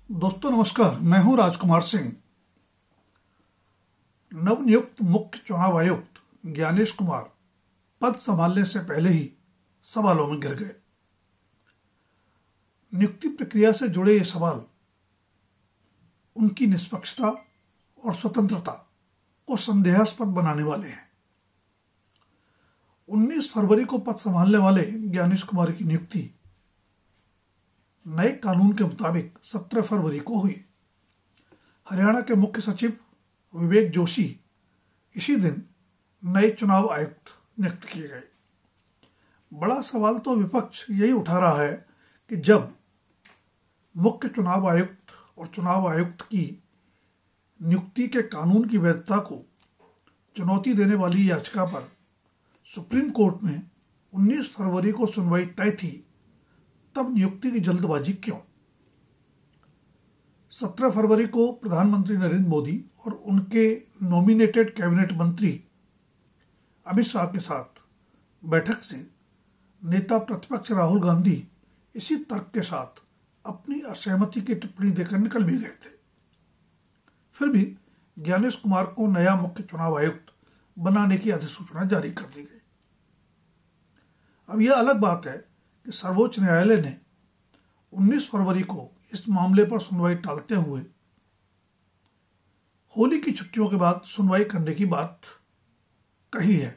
दोस्तों नमस्कार, मैं हूं राजकुमार सिंह। नवनियुक्त मुख्य चुनाव आयुक्त ज्ञानेश कुमार पद संभालने से पहले ही सवालों में घिर गए। नियुक्ति प्रक्रिया से जुड़े ये सवाल उनकी निष्पक्षता और स्वतंत्रता को संदेहास्पद बनाने वाले हैं। 19 फरवरी को पद संभालने वाले ज्ञानेश कुमार की नियुक्ति नए कानून के मुताबिक 17 फरवरी को हुई। हरियाणा के मुख्य सचिव विवेक जोशी इसी दिन नए चुनाव आयुक्त नियुक्त किए गए। बड़ा सवाल तो विपक्ष यही उठा रहा है कि जब मुख्य चुनाव आयुक्त और चुनाव आयुक्त की नियुक्ति के कानून की वैधता को चुनौती देने वाली याचिका पर सुप्रीम कोर्ट में 19 फरवरी को सुनवाई तय थी, तब नियुक्ति की जल्दबाजी क्यों? 17 फरवरी को प्रधानमंत्री नरेंद्र मोदी और उनके नॉमिनेटेड कैबिनेट मंत्री अमित शाह के साथ बैठक से नेता प्रतिपक्ष राहुल गांधी इसी तर्क के साथ अपनी असहमति की टिप्पणी देकर निकल भी गए थे। फिर भी ज्ञानेश कुमार को नया मुख्य चुनाव आयुक्त बनाने की अधिसूचना जारी कर दी गई। अब यह अलग बात है कि सर्वोच्च न्यायालय ने 19 फरवरी को इस मामले पर सुनवाई टालते हुए होली की छुट्टियों के बाद सुनवाई करने की बात कही है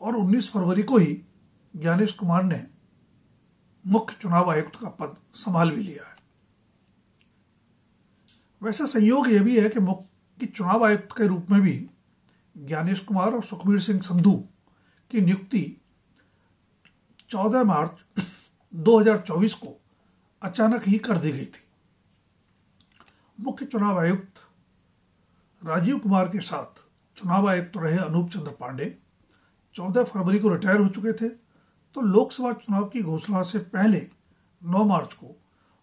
और 19 फरवरी को ही ज्ञानेश कुमार ने मुख्य चुनाव आयुक्त का पद संभाल भी लिया है। वैसा संयोग यह भी है कि मुख्य चुनाव आयुक्त के रूप में भी ज्ञानेश कुमार और सुखबीर सिंह संधू की नियुक्ति 14 मार्च 2024 को अचानक ही कर दी गई थी। मुख्य चुनाव आयुक्त राजीव कुमार के साथ चुनाव आयुक्त रहे अनूप चंद्र पांडे 14 फरवरी को रिटायर हो चुके थे, तो लोकसभा चुनाव की घोषणा से पहले 9 मार्च को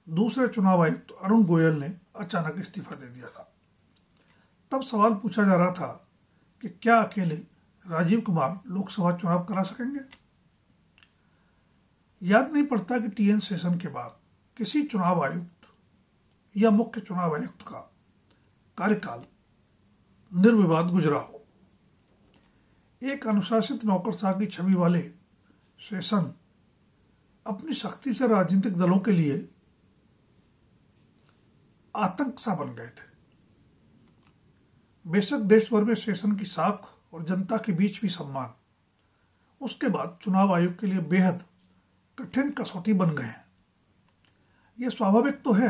दूसरे चुनाव आयुक्त अरुण गोयल ने अचानक इस्तीफा दे दिया था। तब सवाल पूछा जा रहा था कि क्या अकेले राजीव कुमार लोकसभा चुनाव करा सकेंगे? याद नहीं पड़ता कि टीएन सेशन के बाद किसी चुनाव आयुक्त या मुख्य चुनाव आयुक्त का कार्यकाल निर्विवाद गुजरा हो। एक अनुशासित नौकरशाह की छवि वाले सेशन अपनी सख्ती से राजनीतिक दलों के लिए आतंक सा बन गए थे। बेशक देश भर में सेशन की साख और जनता के बीच भी सम्मान उसके बाद चुनाव आयोग के लिए बेहद कठिन कसौटी बन गए हैं। यह स्वाभाविक तो है,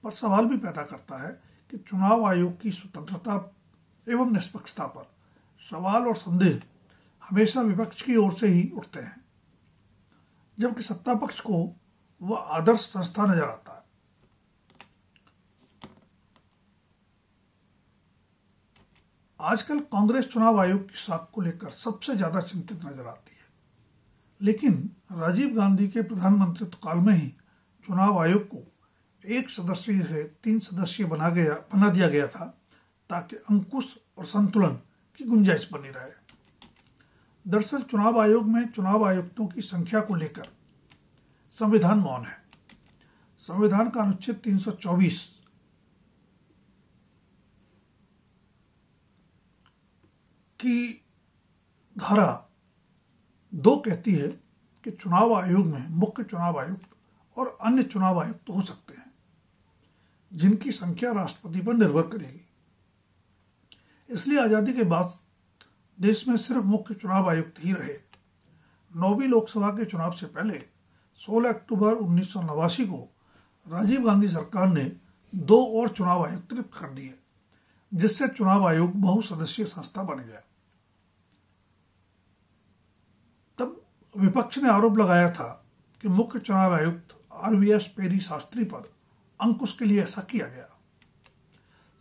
पर सवाल भी पैदा करता है कि चुनाव आयोग की स्वतंत्रता एवं निष्पक्षता पर सवाल और संदेह हमेशा विपक्ष की ओर से ही उठते हैं, जबकि सत्ता पक्ष को वह आदर्श संस्था नजर आता है। आजकल कांग्रेस चुनाव आयोग की साख को लेकर सबसे ज्यादा चिंतित नजर आती है, लेकिन राजीव गांधी के प्रधानमंत्रित्व काल में ही चुनाव आयोग को 1 सदस्यीय से 3 सदस्यीय बना दिया गया था, ताकि अंकुश और संतुलन की गुंजाइश बनी रहे। दरअसल चुनाव आयोग में चुनाव आयुक्तों की संख्या को लेकर संविधान मौन है। संविधान का अनुच्छेद 324 की धारा 2 कहती है कि चुनाव आयोग में मुख्य चुनाव आयुक्त और अन्य चुनाव आयुक्त हो सकते हैं, जिनकी संख्या राष्ट्रपति पर निर्भर करेगी। इसलिए आजादी के बाद देश में सिर्फ मुख्य चुनाव आयुक्त ही रहे। 9वीं लोकसभा के चुनाव से पहले 16 अक्टूबर 1989 को राजीव गांधी सरकार ने 2 और चुनाव आयुक्त नियुक्त कर दिए, जिससे चुनाव आयोग बहुसदस्यीय संस्था बन गया। तब विपक्ष ने आरोप लगाया था कि मुख्य चुनाव आयुक्त आरवीएस पेरी शास्त्री पर अंकुश के लिए ऐसा किया गया।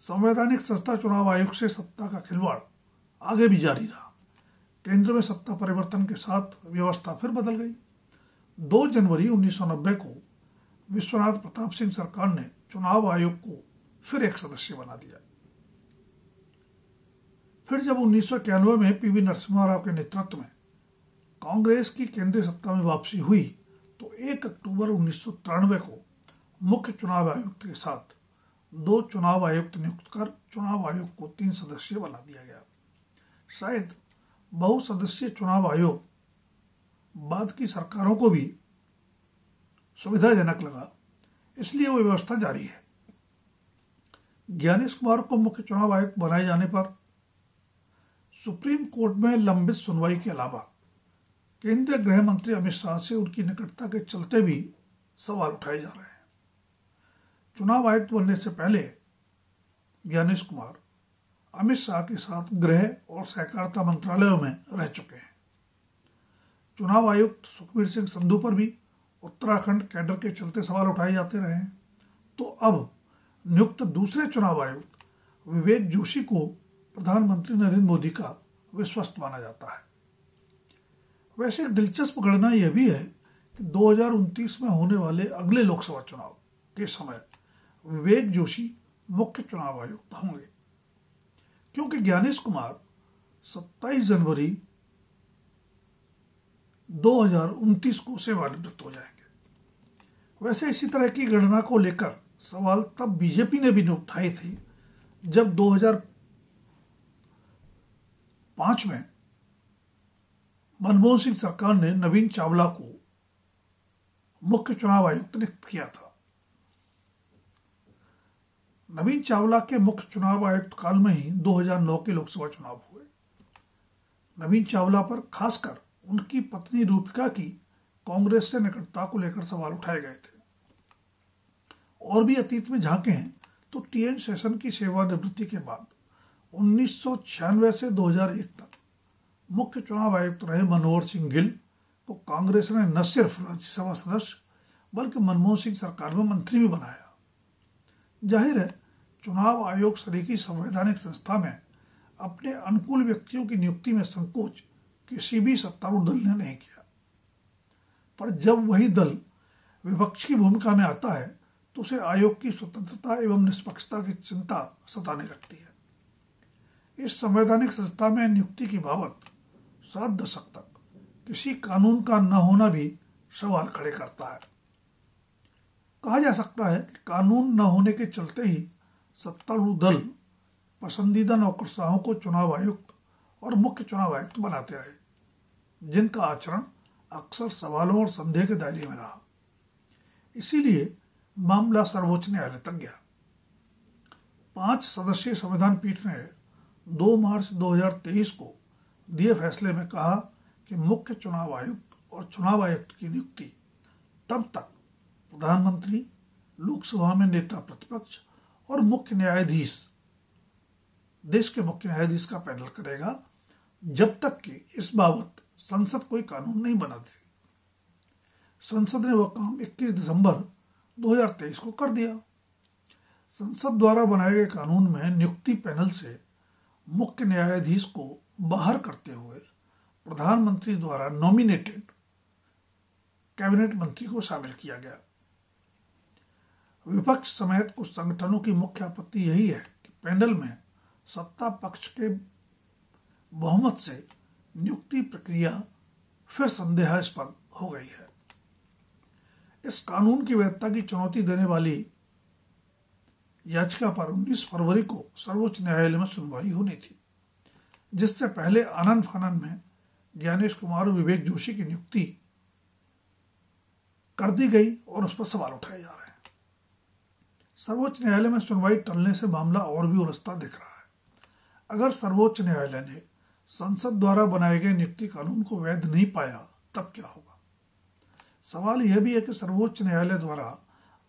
संवैधानिक संस्था चुनाव आयोग से सत्ता का खिलवाड़ आगे भी जारी रहा। केंद्र में सत्ता परिवर्तन के साथ व्यवस्था फिर बदल गई। 2 जनवरी 1990 को विश्वनाथ प्रताप सिंह सरकार ने चुनाव आयोग को फिर 1 सदस्य बना दिया। फिर जब 1991 में पीवी नरसिम्हा राव के नेतृत्व में कांग्रेस की केंद्रीय सत्ता में वापसी हुई, तो 1 अक्टूबर 1993 को मुख्य चुनाव आयुक्त के साथ 2 चुनाव आयुक्त नियुक्त कर चुनाव आयोग को 3 सदस्यीय बना दिया गया। शायद बहुसदस्यीय चुनाव आयोग बाद की सरकारों को भी सुविधाजनक लगा, इसलिए वो व्यवस्था जारी है। ज्ञानेश कुमार को मुख्य चुनाव आयुक्त बनाए जाने पर सुप्रीम कोर्ट में लंबित सुनवाई के अलावा केंद्रीय गृह मंत्री अमित शाह से उनकी निकटता के चलते भी सवाल उठाए जा रहे हैं। चुनाव आयुक्त बनने से पहले ज्ञानेश कुमार अमित शाह के साथ गृह और सहकारिता मंत्रालयों में रह चुके हैं। चुनाव आयुक्त सुखबीर सिंह संधू पर भी उत्तराखंड कैडर के चलते सवाल उठाए जाते रहे हैं। तो अब नियुक्त दूसरे चुनाव आयुक्त विवेक जोशी को प्रधानमंत्री नरेंद्र मोदी का विश्वस्त माना जाता है। वैसे एक दिलचस्प गणना यह भी है कि 2029 में होने वाले अगले लोकसभा चुनाव के समय विवेक जोशी मुख्य चुनाव आयुक्त होंगे, क्योंकि ज्ञानेश कुमार 27 जनवरी 2029 को सेवानिवृत्त हो जाएंगे। वैसे इसी तरह की गणना को लेकर सवाल तब बीजेपी ने भी उठाए थे जब 2005 में मनमोहन सिंह सरकार ने नवीन चावला को मुख्य चुनाव आयुक्त नियुक्त किया था। नवीन चावला के मुख्य चुनाव आयुक्त काल में ही 2009 के लोकसभा चुनाव हुए। नवीन चावला पर खासकर उनकी पत्नी रूपिका की कांग्रेस से निकटता को लेकर सवाल उठाए गए थे। और भी अतीत में झांकें तो टीएन शेषन की सेवानिवृत्ति के बाद 1996 से 2001 तक मुख्य चुनाव आयुक्त रहे मनोहर सिंह गिल को कांग्रेस ने न सिर्फ राज्यसभा सदस्य बल्कि मनमोहन सिंह सरकार में मंत्री भी बनाया। जाहिर है चुनाव आयोग सरीकी संवैधानिक संस्था में अपने अनुकूल व्यक्तियों की नियुक्ति में संकोच किसी भी सत्तारूढ़ दल ने नहीं किया, पर जब वही दल विपक्ष की भूमिका में आता है तो उसे आयोग की स्वतंत्रता एवं निष्पक्षता की चिंता सताने लगती है। इस संवैधानिक संस्था में नियुक्ति की बाबत 7 दशक तक किसी कानून का न होना भी सवाल खड़े करता है। कहा जा सकता है कि कानून न होने के चलते ही सत्तारूढ़ दल पसंदीदा नौकरशाहों को चुनाव आयुक्त और मुख्य चुनाव आयुक्त बनाते रहे, जिनका आचरण अक्सर सवालों और संदेह के दायरे में रहा। इसीलिए मामला सर्वोच्च न्यायालय तक गया। 5 सदस्यीय संविधान पीठ ने 2 मार्च 2023 को दिए फैसले में कहा कि मुख्य चुनाव आयुक्त और चुनाव आयुक्त की नियुक्ति तब तक प्रधानमंत्री, लोकसभा में नेता प्रतिपक्ष और मुख्य न्यायाधीश, देश के मुख्य न्यायाधीश का पैनल करेगा जब तक कि इस बाबत संसद कोई कानून नहीं बनाती। संसद ने वह काम 21 दिसंबर 2023 को कर दिया। संसद द्वारा बनाए गए कानून में नियुक्ति पैनल से मुख्य न्यायाधीश को बाहर करते हुए प्रधानमंत्री द्वारा नॉमिनेटेड कैबिनेट मंत्री को शामिल किया गया। विपक्ष समेत कुछ संगठनों की मुख्य आपत्ति यही है कि पैनल में सत्ता पक्ष के बहुमत से नियुक्ति प्रक्रिया फिर संदेहास्पद हो गई है। इस कानून की वैधता की चुनौती देने वाली याचिका पर 19 फरवरी को सर्वोच्च न्यायालय में सुनवाई होनी थी, जिससे पहले आनन फानन में ज्ञानेश कुमार और विवेक जोशी की नियुक्ति कर दी गई और उस पर सवाल उठाए जा रहे हैं। सर्वोच्च न्यायालय में सुनवाई टलने से मामला और भी उलझता दिख रहा है। अगर सर्वोच्च न्यायालय ने संसद द्वारा बनाए गए नियुक्ति कानून को वैध नहीं पाया तब क्या होगा? सवाल यह भी है कि सर्वोच्च न्यायालय द्वारा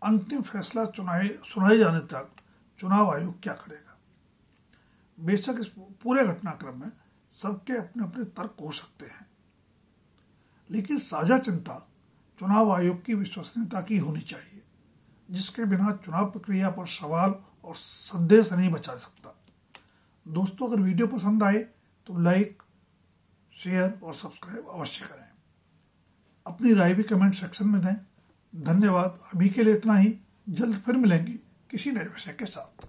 अंतिम फैसला सुनाए जाने तक चुनाव आयोग क्या करेगा। बेशक इस पूरे घटनाक्रम में सबके अपने अपने तर्क हो सकते हैं, लेकिन साझा चिंता चुनाव आयोग की विश्वसनीयता की होनी चाहिए, जिसके बिना चुनाव प्रक्रिया पर सवाल और संदेह से नहीं बचा सकता। दोस्तों, अगर वीडियो पसंद आए तो लाइक, शेयर और सब्सक्राइब अवश्य करें। अपनी राय भी कमेंट सेक्शन में दें। धन्यवाद। अभी के लिए इतना ही। जल्द फिर मिलेंगे किसी नए विषय के साथ।